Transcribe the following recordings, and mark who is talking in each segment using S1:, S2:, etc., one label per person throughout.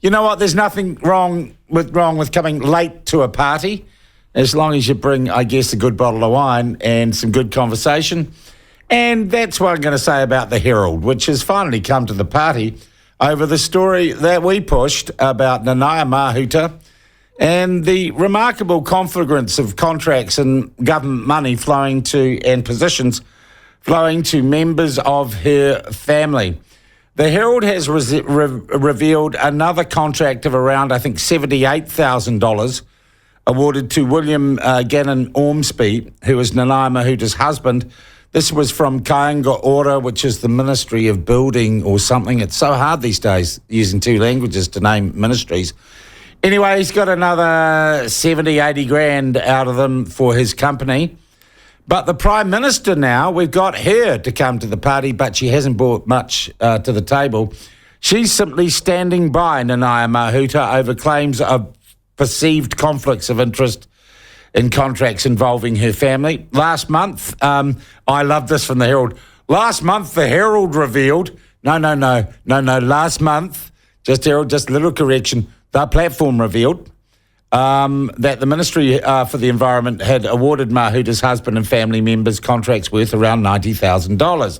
S1: You know what? There's nothing wrong with coming late to a party, as long as you bring, I guess, a good bottle of wine and some good conversation. And that's what I'm going to say about the Herald, which has finally come to the party over the story that we pushed about Nanaia Mahuta and the remarkable confluence of contracts and government money flowing to, and positions flowing to members of her family. The Herald has revealed another contract of around, I think, $78,000 awarded to William Gannon Ormsby, who is Nanaia Mahuta's husband. This was from Kainga Ora, which is the Ministry of Building or something. It's so hard these days using two languages to name ministries. Anyway, he's got another 70, 80 grand out of them for his company. But the Prime Minister now, we've got her to come to the party, but she hasn't brought much to the table. She's simply standing by Nanaia Mahuta over claims of perceived conflicts of interest in contracts involving her family. Last month, I love this from the Herald. Last month, the Herald revealed, last month, just Herald, just a little correction, the platform revealed that the Ministry for the Environment had awarded Mahuta's husband and family members contracts worth around $90,000.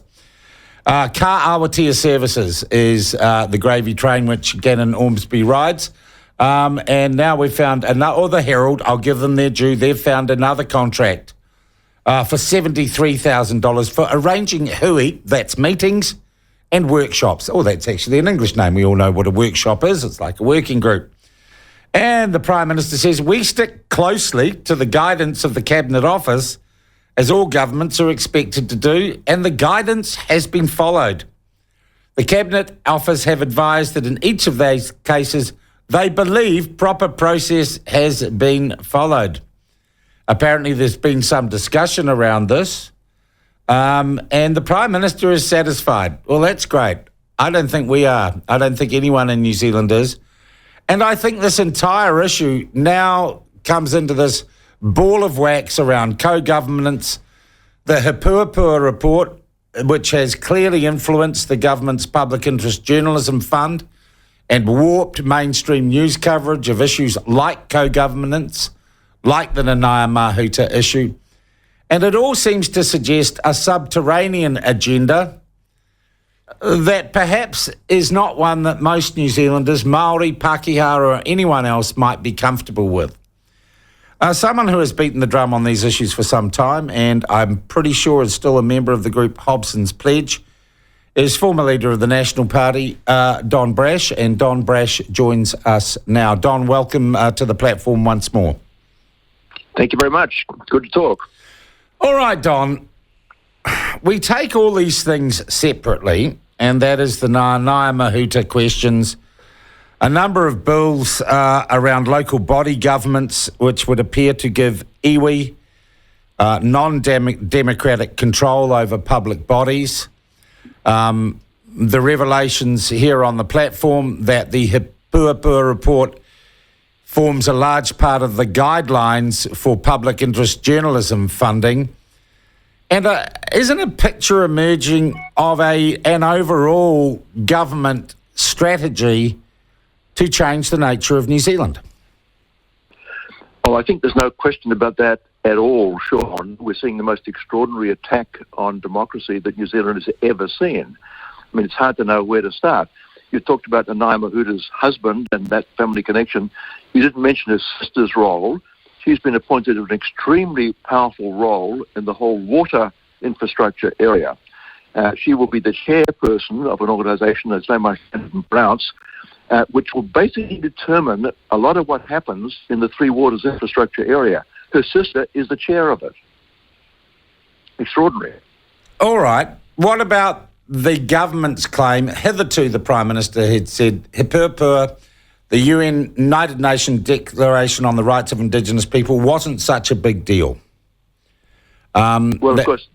S1: Ka Awatea Services is the gravy train which Gannon Ormsby rides. And now we've found another, or the Herald, I'll give them their due, they've found another contract for $73,000 for arranging hui, that's meetings, and workshops. Oh, that's actually an English name. We all know what a workshop is. It's like a working group. And the Prime Minister says, we stick closely to the guidance of the Cabinet Office, as all governments are expected to do, and the guidance has been followed. The Cabinet Office have advised that in each of these cases, they believe proper process has been followed. Apparently, there's been some discussion around this, and the Prime Minister is satisfied. Well, that's great. I don't think we are. I don't think anyone in New Zealand is. And I think this entire issue now comes into this ball of wax around co-governance, the Hipuapua report, which has clearly influenced the government's public interest journalism fund and warped mainstream news coverage of issues like co-governance, like the Nanaia Mahuta issue. And it all seems to suggest a subterranean agenda that perhaps is not one that most New Zealanders, Maori, Pākehā or anyone else might be comfortable with. Someone who has beaten the drum on these issues for some time, and I'm pretty sure is still a member of the group Hobson's Pledge, is former leader of the National Party, Don Brash, and Don Brash joins us now. Don, welcome to the platform once more.
S2: Thank you very much. Good to talk.
S1: All right, Don. We take all these things separately, and that is the Nanaia Mahuta questions, a number of bills around local body governments which would appear to give iwi non-democratic control over public bodies, the revelations here on the platform that the Hipuapua report forms a large part of the guidelines for public interest journalism funding. And isn't a picture emerging of an overall government strategy to change the nature of New Zealand?
S2: Oh, I think there's no question about that at all, Sean. We're seeing the most extraordinary attack on democracy that New Zealand has ever seen. I mean, it's hard to know where to start. You talked about Nanaia Mahuta's husband and that family connection. You didn't mention his sister's role. She's been appointed to an extremely powerful role in the whole water infrastructure area. She will be the chairperson of an organisation that's named by Don Brash, which will basically determine a lot of what happens in the Three Waters infrastructure area. Her sister is the chair of it. Extraordinary.
S1: All right. What about the government's claim? Hitherto, the Prime Minister had said Hipuapua, the UN United Nations Declaration on the Rights of Indigenous People, wasn't such a big deal.
S2: Well, of course.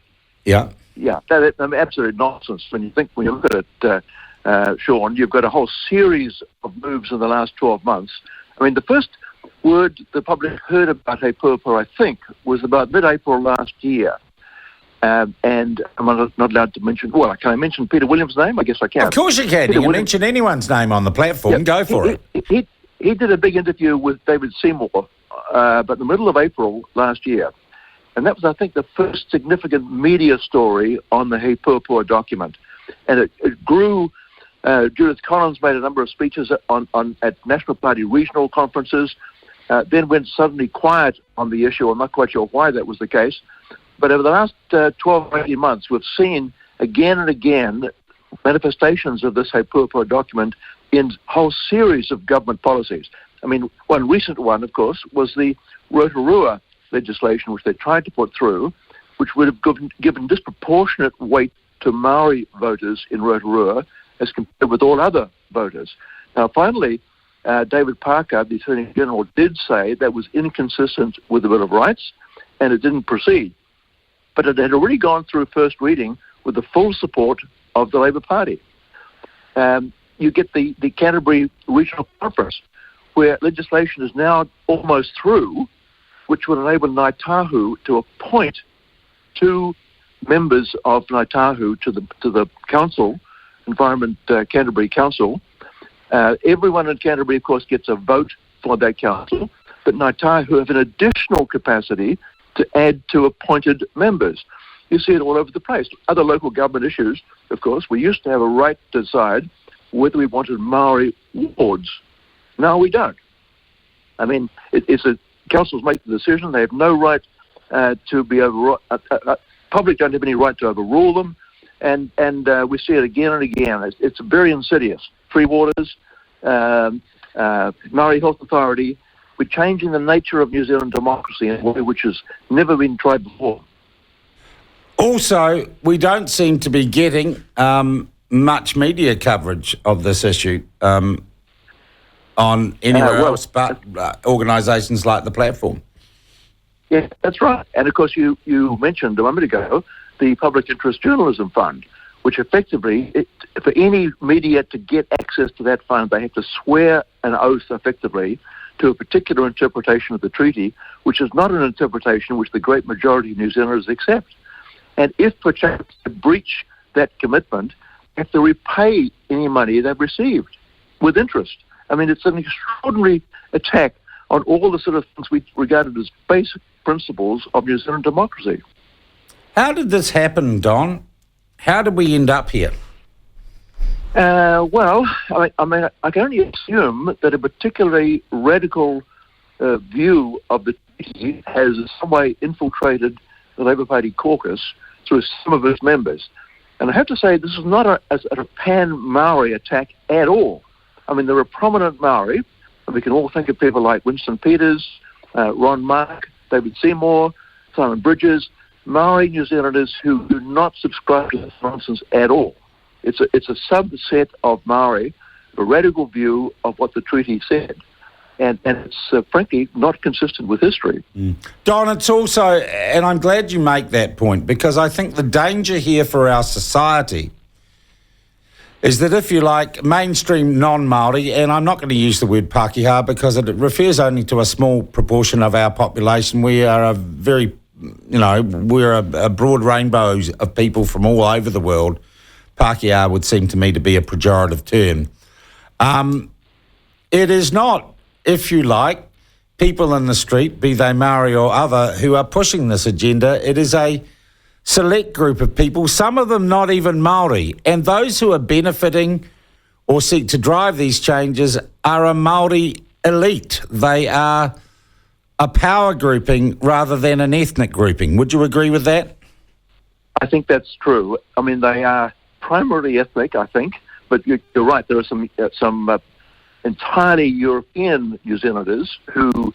S1: Yeah.
S2: Yeah, that's absolute nonsense. When you look at it, Sean, you've got a whole series of moves in the last 12 months. I mean, the first word the public heard about Hipuapua, I think, was about mid-April last year. And I'm not allowed to mention, well, can I mention Peter Williams' name? I guess I can.
S1: Of course you can. You can mention anyone's name on the platform. Yeah, Go for it.
S2: he did a big interview with David Seymour, but in the middle of April last year. And that was, I think, the first significant media story on the He Purpura document. And it grew. Judith Collins made a number of speeches at National Party regional conferences, then went suddenly quiet on the issue. I'm not quite sure why that was the case. But over the last 12 or 18 months, we've seen again and again manifestations of this He Purpura document in a whole series of government policies. I mean, one recent one, of course, was the Rotorua legislation, which they tried to put through, which would have given disproportionate weight to Maori voters in Rotorua as compared with all other voters. Now, finally, David Parker, the Attorney General, did say that was inconsistent with the Bill of Rights, and it didn't proceed. But it had already gone through first reading with the full support of the Labour Party. You get the Canterbury Regional Conference, where legislation is now almost through, which would enable Ngāi Tahu to appoint 2 members of Ngāi Tahu to the council, Environment Canterbury Council. Everyone in Canterbury, of course, gets a vote for that council, but Ngāi Tahu have an additional capacity to add to appointed members. You see it all over the place. Other local government issues, of course, we used to have a right to decide whether we wanted Maori wards. Now we don't. I mean, it's a councils make the decision. They have no right to be public don't have any right to overrule them, and we see it again and again. It's very insidious. Free Waters, Maori Health Authority. We're changing the nature of New Zealand democracy in a way which has never been tried before.
S1: Also, we don't seem to be getting much media coverage of this issue on anywhere else but organisations like the Platform.
S2: Yeah, that's right. And of course, you mentioned a moment ago the Public Interest Journalism Fund, which effectively, for any media to get access to that fund, they have to swear an oath effectively to a particular interpretation of the treaty, which is not an interpretation which the great majority of New Zealanders accept. And if perchance they breach that commitment, they have to repay any money they've received with interest. I mean, it's an extraordinary attack on all the sort of things we regarded as basic principles of New Zealand democracy.
S1: How did this happen, Don? How did we end up here?
S2: Well, I mean, I can only assume that a particularly radical view of the treaty has in some way infiltrated the Labour Party caucus through some of its members. And I have to say, this is not a pan-Maori attack at all. I mean, there are prominent Maori, and we can all think of people like Winston Peters, Ron Mark, David Seymour, Simon Bridges, Maori New Zealanders who do not subscribe to this nonsense at all. It's a subset of Maori, a radical view of what the treaty said. And it's frankly not consistent with history.
S1: Don, it's also, and I'm glad you make that point, because I think the danger here for our society is that if you like mainstream non-Māori, and I'm not going to use the word Pākehā because it refers only to a small proportion of our population. We are a very, we're a broad rainbow of people from all over the world. Pākehā would seem to me to be a pejorative term. It is not, if you like, people in the street, be they Maori or other, who are pushing this agenda. It is a select group of people, some of them not even Maori, and those who are benefiting or seek to drive these changes are a Maori elite. They are a power grouping rather than an ethnic grouping. Would you agree with that?
S2: I think that's true. I mean, they are primarily ethnic, I think, but you're right. There are some entirely European New Zealanders who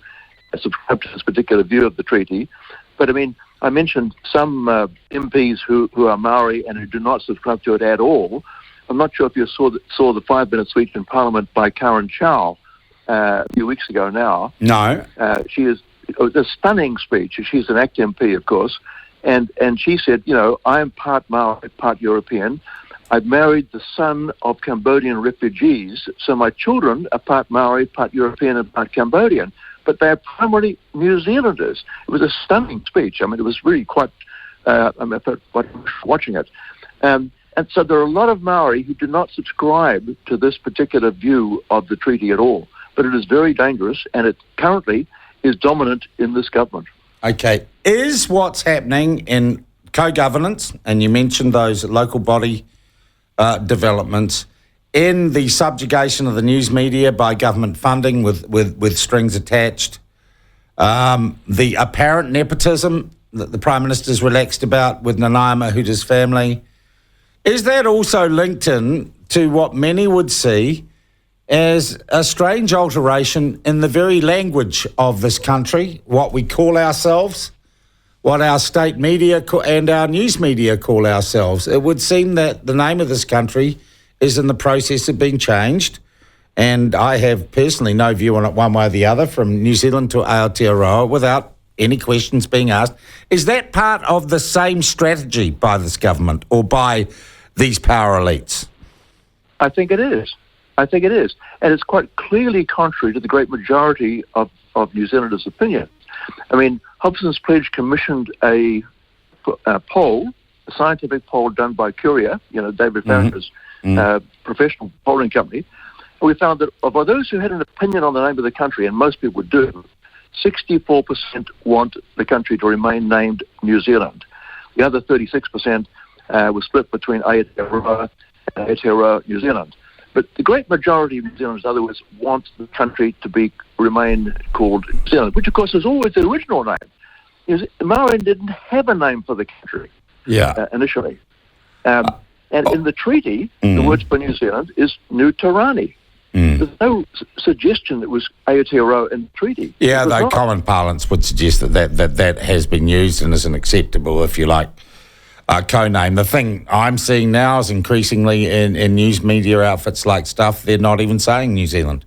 S2: subscribe to this particular view of the treaty. But I mean, I mentioned some MPs who are Maori and who do not subscribe to it at all. I'm not sure if you saw the 5-minute speech in Parliament by Karen Chow a few weeks ago now.
S1: No.
S2: It was a stunning speech. She's an ACT MP, of course. And she said, I am part Maori, part European. I've married the son of Cambodian refugees, so my children are part Maori, part European, and part Cambodian. But they are primarily New Zealanders. It was a stunning speech. I mean, it was really quite, I felt quite watching it. And so there are a lot of Maori who do not subscribe to this particular view of the treaty at all. but it is very dangerous, and it currently is dominant in this government.
S1: Okay. Is what's happening in co-governance, and you mentioned those local body developments, in the subjugation of the news media by government funding with strings attached, the apparent nepotism that the Prime Minister's relaxed about with Nanaia Mahuta's family, is that also linked in to what many would see as a strange alteration in the very language of this country, what we call ourselves, what our state media and our news media call ourselves? It would seem that the name of this country is in the process of being changed, and I have personally no view on it one way or the other, from New Zealand to Aotearoa, without any questions being asked. Is that part of the same strategy by this government or by these power elites?
S2: I think it is. And it's quite clearly contrary to the great majority of New Zealanders' opinion. I mean, Hobson's Pledge commissioned a poll, a scientific poll done by Curia, David Farrier's professional polling company. And we found that of those who had an opinion on the name of the country, and most people do, 64% want the country to remain named New Zealand. The other 36% was split between Aotearoa and Aotearoa, New Zealand. But the great majority of New Zealanders, in other words, want the country to remain called New Zealand, which, of course, is always the original name. Maori didn't have a name for the country initially. And in the treaty, the words for New Zealand is Nutarani. There's no suggestion that it was Aotearoa in the treaty.
S1: Yeah, though common parlance would suggest that has been used and is an acceptable, if you like, co-name. The thing I'm seeing now is increasingly in news media outfits like stuff, they're not even saying New Zealand.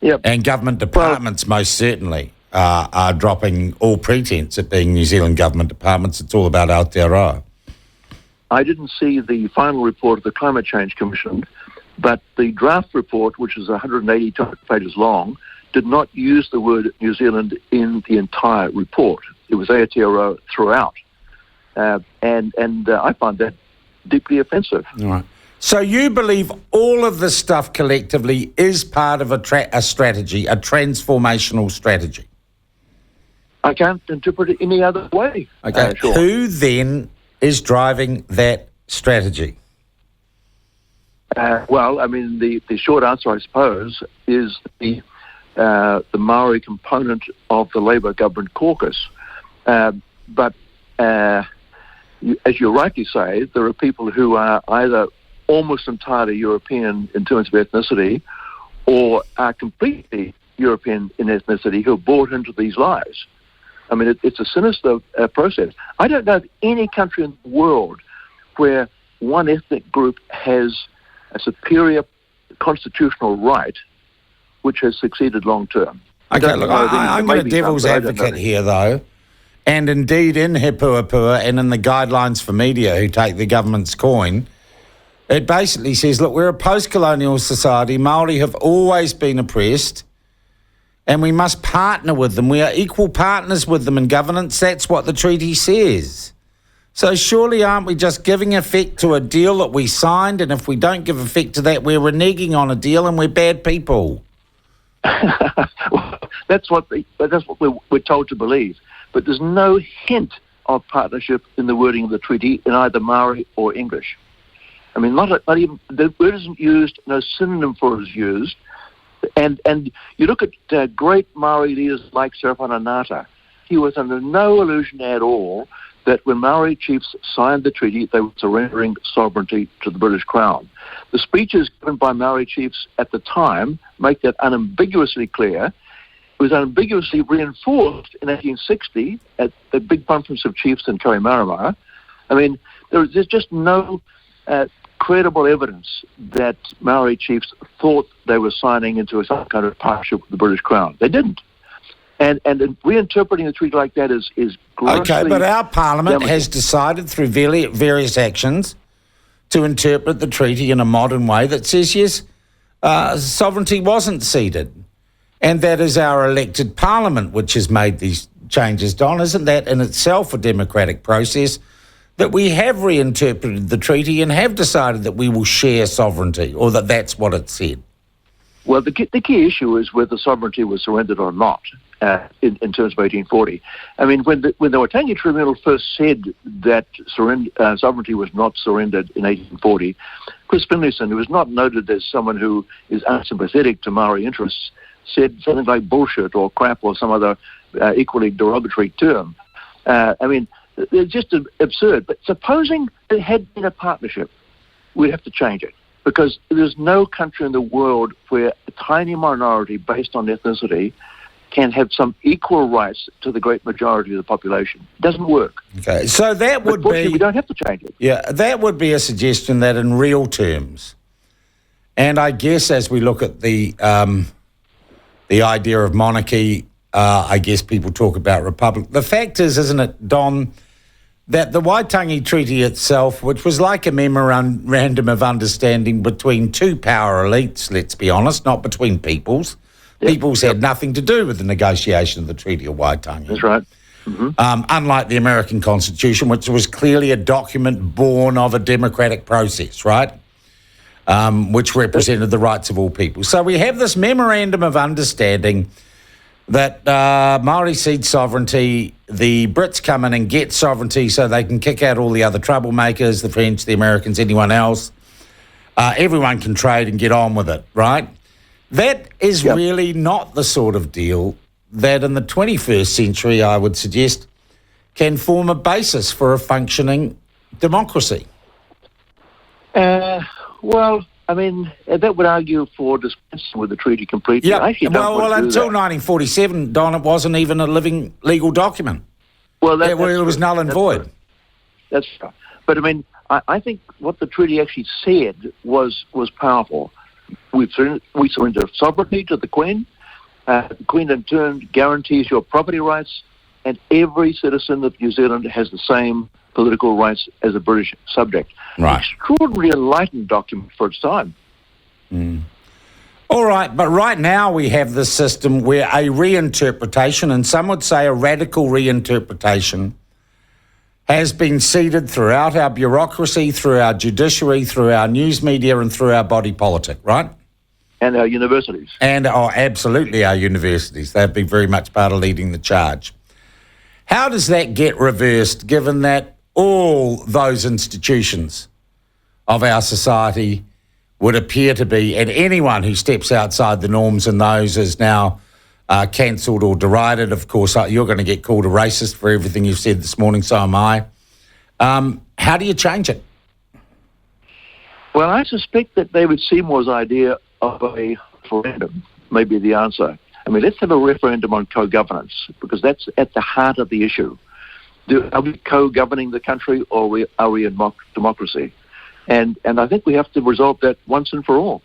S2: Yep.
S1: And government departments most certainly are dropping all pretense at being New Zealand government departments. It's all about Aotearoa.
S2: I didn't see the final report of the Climate Change Commission, but the draft report, which is 180 pages long, did not use the word New Zealand in the entire report. It was Aotearoa throughout. And I find that deeply offensive.
S1: All right. So you believe all of this stuff collectively is part of a strategy, a transformational strategy?
S2: I can't interpret it any other way.
S1: Okay.
S2: Sure.
S1: Who then is driving that strategy?
S2: Well, I mean, the short answer, I suppose, is the Maori component of the Labour government caucus. But as you rightly say, there are people who are either almost entirely European in terms of ethnicity or are completely European in ethnicity who are bought into these lies. I mean, it's a sinister process. I don't know of any country in the world where one ethnic group has a superior constitutional right which has succeeded long term.
S1: Okay, look, I'm going to devil's advocate here, though. And indeed, in He Puapua and in the guidelines for media who take the government's coin, it basically says, look, we're a post-colonial society. Maori have always been oppressed, and we must partner with them. We are equal partners with them in governance. That's what the treaty says. So surely aren't we just giving effect to a deal that we signed, and if we don't give effect to that, we're reneging on a deal and we're bad people?
S2: Well, that's what we're told to believe. But there's no hint of partnership in the wording of the treaty in either Maori or English. I mean, not even the word isn't used. No synonym for it is used. And you look at great Maori leaders like Serapana Ngata. He was under no illusion at all that when Maori chiefs signed the treaty, they were surrendering sovereignty to the British Crown. The speeches given by Maori chiefs at the time make that unambiguously clear. It was unambiguously reinforced in 1860 at the big conference of chiefs in Kohimarama. I mean, there's just no credible evidence that Maori chiefs thought they were signing into some kind of partnership with the British Crown. They didn't. And reinterpreting the treaty like that is grossly...
S1: Okay, but our Parliament has decided through various actions to interpret the treaty in a modern way that says, yes, sovereignty wasn't ceded. And that is our elected Parliament which has made these changes. Don, isn't that in itself a democratic process that we have reinterpreted the treaty and have decided that we will share sovereignty, or that that's what it said?
S2: Well, the key issue is whether sovereignty was surrendered or not in terms of 1840. I mean, when the Waitangi Tribunal first said that sovereignty was not surrendered in 1840, Chris Finlayson, who is not noted as someone who is unsympathetic to Maori interests, said something like bullshit or crap or some other equally derogatory term. I mean, it's just absurd. But supposing it had been a partnership, we'd have to change it. Because there's no country in the world where a tiny minority based on ethnicity can have some equal rights to the great majority of the population. It doesn't work.
S1: Okay, so that would be...
S2: we don't have to change it.
S1: Yeah, that would be a suggestion that in real terms, and I guess as we look at the idea of monarchy, I guess people talk about republic. The fact is, isn't it, Don, that the Waitangi Treaty itself, which was like a memorandum of understanding between two power elites, let's be honest, not between peoples. Yep. Peoples had nothing to do with the negotiation of the Treaty of Waitangi.
S2: That's right. Mm-hmm.
S1: Unlike the American Constitution, which was clearly a document born of a democratic process, right? Which represented the rights of all people. So we have this memorandum of understanding that Maori cede sovereignty, the Brits come in and get sovereignty so they can kick out all the other troublemakers, the French, the Americans, anyone else. Everyone can trade and get on with it, right? That is really not the sort of deal that in the 21st century, I would suggest, can form a basis for a functioning democracy.
S2: Well, I mean, that would argue for dispensing with the treaty completely.
S1: Yeah,
S2: well,
S1: until 1947, Don, it wasn't even a living legal document.
S2: Well, it
S1: was null and void.
S2: True. That's true. But I mean, I think what the treaty actually said was powerful. We surrender sovereignty to the Queen. The Queen, in turn, guarantees your property rights, and every citizen of New Zealand has the same political rights as a British subject.
S1: Right.
S2: An extraordinarily enlightened document for its time.
S1: Mm. All right, but right now we have this system where a reinterpretation, and some would say a radical reinterpretation, has been seeded throughout our bureaucracy, through our judiciary, through our news media, and through our body politic, right?
S2: And our universities.
S1: And absolutely our universities. They've been very much part of leading the charge. How does that get reversed, given that all those institutions of our society would appear to be, and anyone who steps outside the norms in those is now cancelled or derided? Of course, you're going to get called a racist for everything you've said this morning, so am I. How do you change it?
S2: Well, I suspect that David Seymour's idea of a referendum may be the answer. I mean, let's have a referendum on co-governance, because that's at the heart of the issue. Are we co-governing the country, or are we in democracy? And I think we have to resolve that once and for all.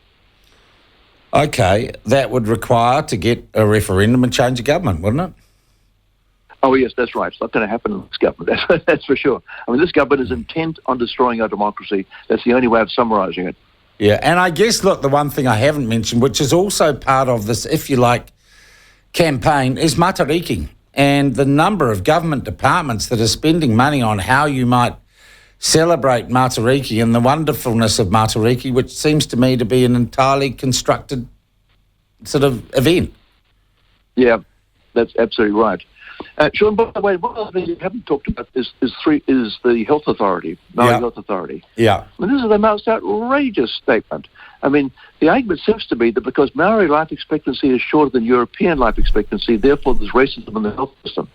S1: Okay, that would require to get a referendum and change the government, wouldn't it?
S2: Oh, yes, that's right. It's not going to happen in this government, that's for sure. I mean, this government is intent on destroying our democracy. That's the only way of summarising it.
S1: Yeah, and I guess, look, the one thing I haven't mentioned, which is also part of this, if you like, campaign, is Matariki, and the number of government departments that are spending money on how you might celebrate Matariki and the wonderfulness of Matariki, which seems to me to be an entirely constructed sort of event.
S2: Yeah, that's absolutely right. Sean, by the way, one other thing you haven't talked about is the health authority, Maori Health Authority.
S1: Yeah.
S2: I mean, this is the most outrageous statement. I mean, the argument seems to be that because Maori life expectancy is shorter than European life expectancy, therefore there's racism in the health system.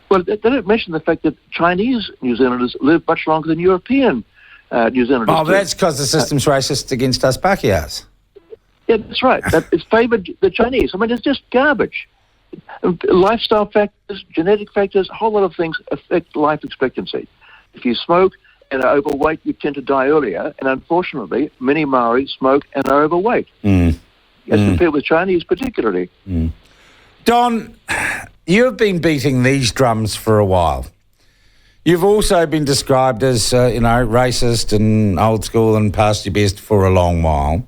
S2: Well, they don't mention the fact that Chinese New Zealanders live much longer than European New Zealanders.
S1: Oh, that's because the system's racist against us Pākehās.
S2: Yeah, that's right. It's favoured the Chinese. I mean, it's just garbage. Lifestyle factors, genetic factors, a whole lot of things affect life expectancy. If you smoke and are overweight, you tend to die earlier. And unfortunately, many Maori smoke and are overweight. As compared with Chinese particularly.
S1: Don, you've been beating these drums for a while. You've also been described as, racist and old school and past your best for a long while.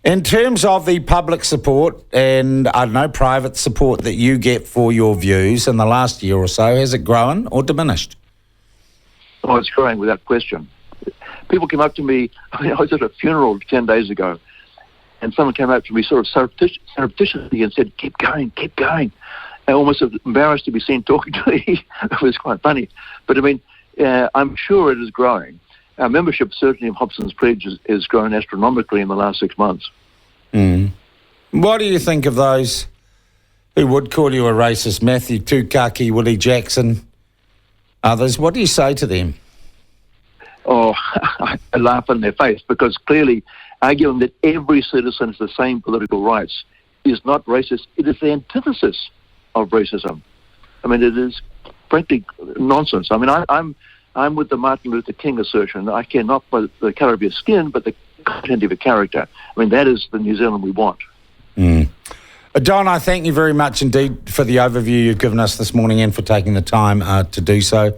S1: In terms of the public support and, private support that you get for your views in the last year or so, has it grown or diminished?
S2: Oh, it's growing without question. People came up to me, I was at a funeral 10 days ago, and someone came up to me sort of surreptitiously and said, keep going. I almost was embarrassed to be seen talking to me. It was quite funny. But I mean, I'm sure it is growing. Our membership certainly of Hobson's Pledge is grown astronomically in the last 6 months.
S1: Mm. What do you think of those who would call you a racist? Matthew Tukaki, Willie Jackson, others. What do you say to them?
S2: Oh, I laugh in their face, because clearly arguing that every citizen has the same political rights is not racist. It is the antithesis of racism. I mean, it is frankly nonsense. I mean, I'm with the Martin Luther King assertion. I care not by the colour of your skin, but the content of your character. I mean, that is the New Zealand we want.
S1: Mm. Don, I thank you very much indeed for the overview you've given us this morning and for taking the time to do so.